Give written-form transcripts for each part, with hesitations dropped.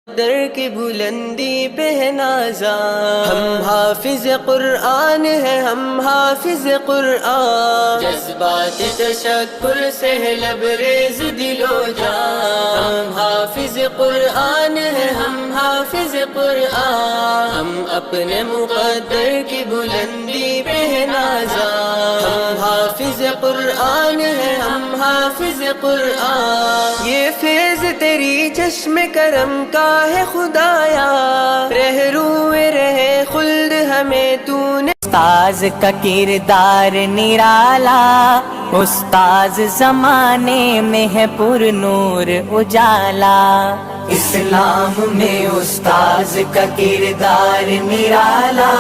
در کی بلندی پہ ہے نازا، ہم حافظ قرآن ہیں، ہم حافظ قرآن، جذبات تشکر سے ہے لبریز دل و جان، ہم حافظ قرآن ہیں، ہم حافظ قرآن، ہم اپنے مقدر کی بلندی پہ ہے نازا، ہم حافظ قرآن ہیں، ہم حافظ قرآن، یہ فیض تیری چشم کرم کا ہے خدایا، رہروئے رہے خلد ہمیں تو نے، استاذ کا کردار نرالا، استاذ زمانے میں ہے پر نور اجالا، اسلام میں استاذ کا کردار نرالا،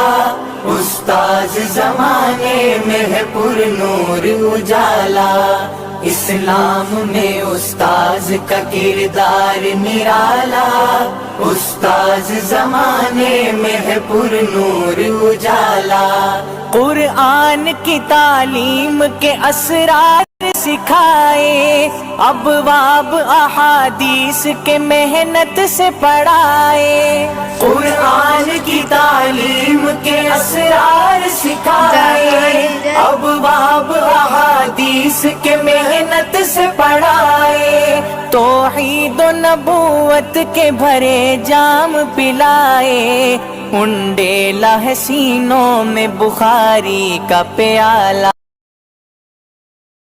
استاذ زمانے میں ہے پر نور اجالا، اسلام میں استاذ کا کردار نرالا، استاذ زمانے میں ہے پر نور اجالا، قرآن کی تعلیم کے اسرار سکھائے، ابواب احادیث کے محنت سے پڑھائے، قرآن کی تعلیم کے اسرار سکھائے، ابواب احادیث کے محنت سے پڑھائے، توحید و نبوت کے بھرے جام پلائے، انڈیلا ہے سینوں میں بخاری کا پیالہ۔